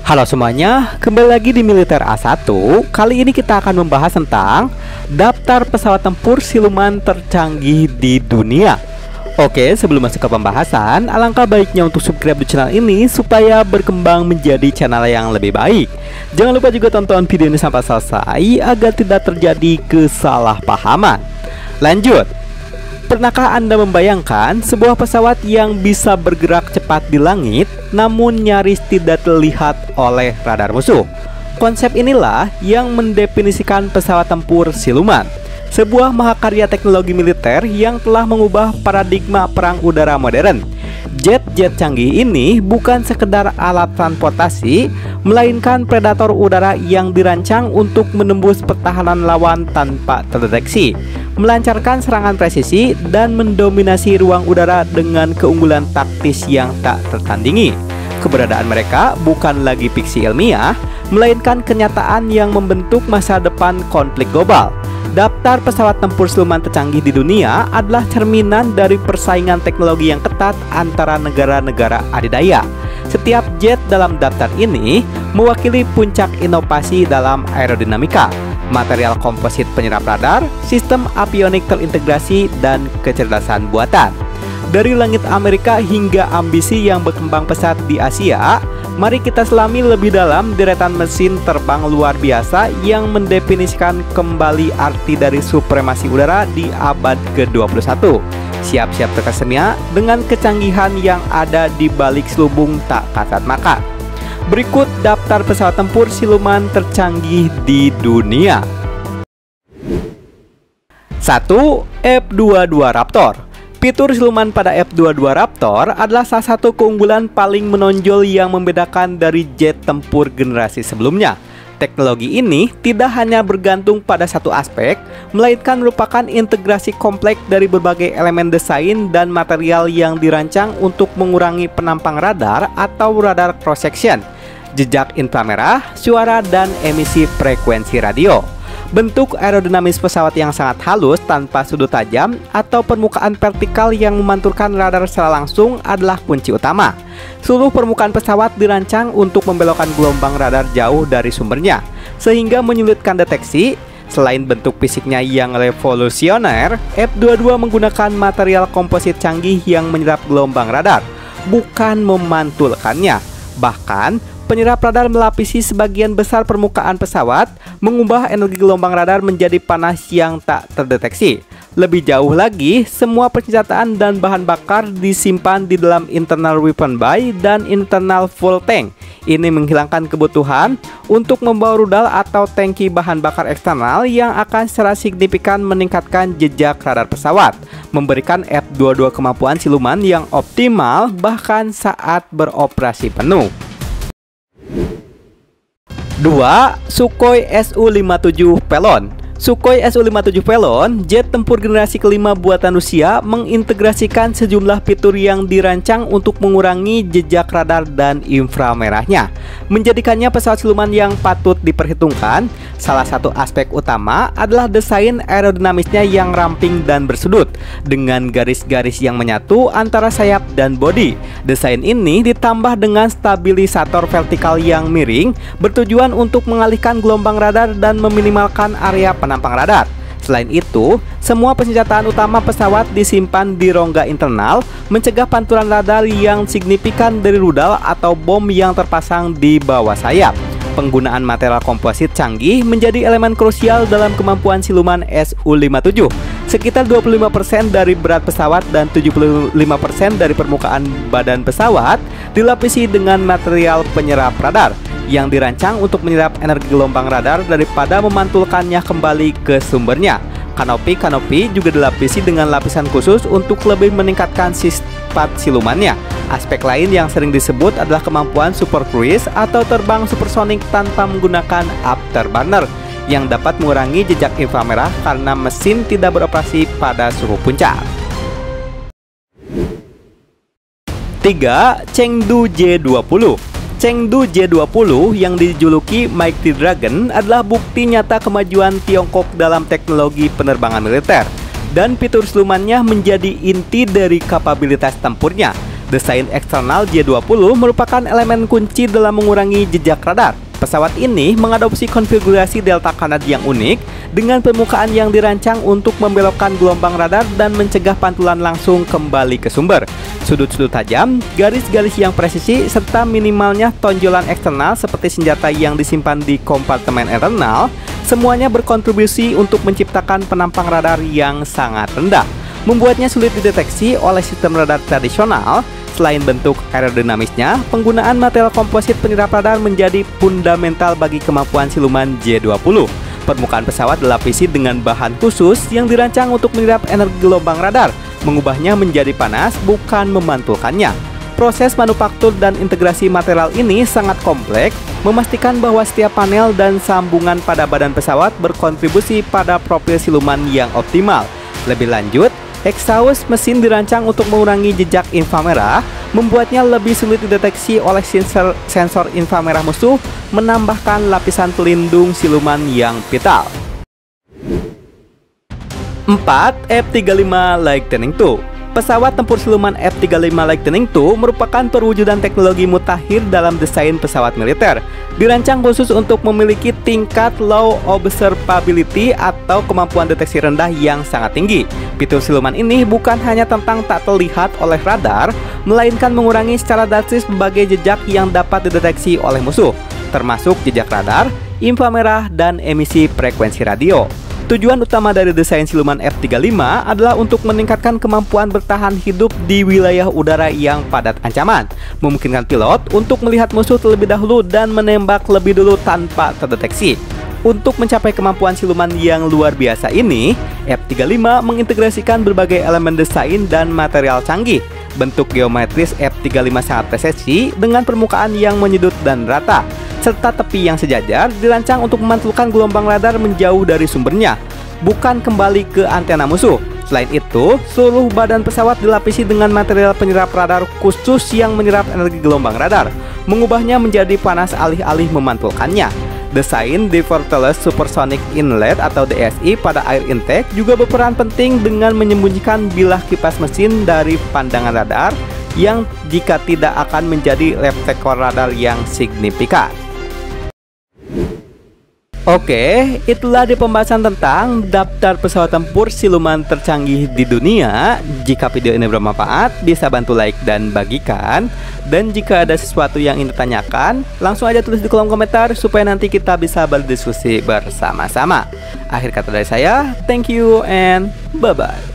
Halo semuanya, kembali lagi di Militer A1. Kali ini kita akan membahas tentang daftar pesawat tempur siluman tercanggih di dunia. Oke, sebelum masuk ke pembahasan, alangkah baiknya untuk subscribe di channel ini supaya berkembang menjadi channel yang lebih baik. Jangan lupa juga tonton video ini sampai selesai agar tidak terjadi kesalahpahaman. Lanjut. Pernahkah Anda membayangkan sebuah pesawat yang bisa bergerak cepat di langit namun nyaris tidak terlihat oleh radar musuh? Konsep inilah yang mendefinisikan pesawat tempur siluman, sebuah mahakarya teknologi militer yang telah mengubah paradigma perang udara modern. Jet-jet canggih ini bukan sekedar alat transportasi, melainkan predator udara yang dirancang untuk menembus pertahanan lawan tanpa terdeteksi, melancarkan serangan presisi, dan mendominasi ruang udara dengan keunggulan taktis yang tak tertandingi. Keberadaan mereka bukan lagi fiksi ilmiah, melainkan kenyataan yang membentuk masa depan konflik global. Daftar pesawat tempur siluman tercanggih di dunia adalah cerminan dari persaingan teknologi yang ketat antara negara-negara adidaya. Setiap jet dalam daftar ini mewakili puncak inovasi dalam aerodinamika, material komposit penyerap radar, sistem avionik terintegrasi, dan kecerdasan buatan. Dari langit Amerika hingga ambisi yang berkembang pesat di Asia, mari kita selami lebih dalam deretan mesin terbang luar biasa yang mendefinisikan kembali arti dari supremasi udara di abad ke-21. Siap-siap terkesima dengan kecanggihan yang ada di balik selubung tak kasat mata. Berikut daftar pesawat tempur siluman tercanggih di dunia. 1. F-22 Raptor. Fitur siluman pada F-22 Raptor adalah salah satu keunggulan paling menonjol yang membedakan dari jet tempur generasi sebelumnya. Teknologi ini tidak hanya bergantung pada satu aspek, melainkan merupakan integrasi kompleks dari berbagai elemen desain dan material yang dirancang untuk mengurangi penampang radar atau radar cross section, jejak inframerah, suara, dan emisi frekuensi radio. Bentuk aerodinamis pesawat yang sangat halus tanpa sudut tajam atau permukaan vertikal yang memantulkan radar secara langsung adalah kunci utama. Seluruh permukaan pesawat dirancang untuk membelokkan gelombang radar jauh dari sumbernya, sehingga menyulitkan deteksi. Selain bentuk fisiknya yang revolusioner, F-22 menggunakan material komposit canggih yang menyerap gelombang radar, bukan memantulkannya. Bahkan, penyerap radar melapisi sebagian besar permukaan pesawat, mengubah energi gelombang radar menjadi panas yang tak terdeteksi. Lebih jauh lagi, semua persenjataan dan bahan bakar disimpan di dalam internal weapon bay dan internal fuel tank. Ini menghilangkan kebutuhan untuk membawa rudal atau tangki bahan bakar eksternal yang akan secara signifikan meningkatkan jejak radar pesawat, memberikan F-22 kemampuan siluman yang optimal bahkan saat beroperasi penuh. 2. Sukhoi Su-57 Velon. Sukhoi Su-57 Velon, jet tempur generasi kelima buatan Rusia, mengintegrasikan sejumlah fitur yang dirancang untuk mengurangi jejak radar dan inframerahnya, menjadikannya pesawat siluman yang patut diperhitungkan. Salah satu aspek utama adalah desain aerodinamisnya yang ramping dan bersudut, dengan garis-garis yang menyatu antara sayap dan bodi. Desain ini ditambah dengan stabilisator vertikal yang miring, bertujuan untuk mengalihkan gelombang radar dan meminimalkan area penampang radar. Selain itu, semua persenjataan utama pesawat disimpan di rongga internal, mencegah pantulan radar yang signifikan dari rudal atau bom yang terpasang di bawah sayap. Penggunaan material komposit canggih menjadi elemen krusial dalam kemampuan siluman Su-57. Sekitar 25% dari berat pesawat dan 75% dari permukaan badan pesawat dilapisi dengan material penyerap radar yang dirancang untuk menyerap energi gelombang radar daripada memantulkannya kembali ke sumbernya. Kanopi juga dilapisi dengan lapisan khusus untuk lebih meningkatkan sifat silumannya. Aspek lain yang sering disebut adalah kemampuan super cruise atau terbang supersonik tanpa menggunakan afterburner, yang dapat mengurangi jejak inframerah karena mesin tidak beroperasi pada suhu puncak. 3. Chengdu J-20. Chengdu J-20 yang dijuluki Mighty Dragon adalah bukti nyata kemajuan Tiongkok dalam teknologi penerbangan militer, dan fitur silumannya menjadi inti dari kapabilitas tempurnya. Desain eksternal J20 merupakan elemen kunci dalam mengurangi jejak radar. Pesawat ini mengadopsi konfigurasi delta kanat yang unik dengan permukaan yang dirancang untuk membelokkan gelombang radar dan mencegah pantulan langsung kembali ke sumber. Sudut-sudut tajam, garis-garis yang presisi, serta minimalnya tonjolan eksternal seperti senjata yang disimpan di kompartemen internal, semuanya berkontribusi untuk menciptakan penampang radar yang sangat rendah, membuatnya sulit dideteksi oleh sistem radar tradisional. Selain bentuk aerodinamisnya, penggunaan material komposit penyerap radar menjadi fundamental bagi kemampuan siluman J20. Permukaan pesawat dilapisi dengan bahan khusus yang dirancang untuk menyerap energi gelombang radar, mengubahnya menjadi panas, bukan memantulkannya. Proses manufaktur dan integrasi material ini sangat kompleks, memastikan bahwa setiap panel dan sambungan pada badan pesawat berkontribusi pada profil siluman yang optimal. Lebih lanjut, exhaust mesin dirancang untuk mengurangi jejak inframerah, membuatnya lebih sulit dideteksi oleh sensor inframerah musuh, menambahkan lapisan pelindung siluman yang vital. 4. F-35 Lightning II. Pesawat tempur siluman F-35 Lightning II merupakan perwujudan teknologi mutakhir dalam desain pesawat militer. Dirancang khusus untuk memiliki tingkat low observability atau kemampuan deteksi rendah yang sangat tinggi. Fitur siluman ini bukan hanya tentang tak terlihat oleh radar, melainkan mengurangi secara drastis berbagai jejak yang dapat dideteksi oleh musuh, termasuk jejak radar, inframerah, dan emisi frekuensi radio. Tujuan utama dari desain siluman F-35 adalah untuk meningkatkan kemampuan bertahan hidup di wilayah udara yang padat ancaman, memungkinkan pilot untuk melihat musuh terlebih dahulu dan menembak lebih dulu tanpa terdeteksi. Untuk mencapai kemampuan siluman yang luar biasa ini, F-35 mengintegrasikan berbagai elemen desain dan material canggih. Bentuk geometris F-35 sangat presisi dengan permukaan yang menyudut dan rata, serta tepi yang sejajar dirancang untuk memantulkan gelombang radar menjauh dari sumbernya, bukan kembali ke antena musuh. Selain itu, seluruh badan pesawat dilapisi dengan material penyerap radar khusus yang menyerap energi gelombang radar, mengubahnya menjadi panas alih-alih memantulkannya. Desain Diverterless Supersonic Inlet atau DSI pada air intake juga berperan penting dengan menyembunyikan bilah kipas mesin dari pandangan radar yang jika tidak akan menjadi reflektor radar yang signifikan. Oke, itulah di pembahasan tentang daftar pesawat tempur siluman tercanggih di dunia. Jika video ini bermanfaat, bisa bantu like dan bagikan. Dan jika ada sesuatu yang ingin ditanyakan, langsung aja tulis di kolom komentar supaya nanti kita bisa berdiskusi bersama-sama. Akhir kata dari saya, thank you and bye-bye.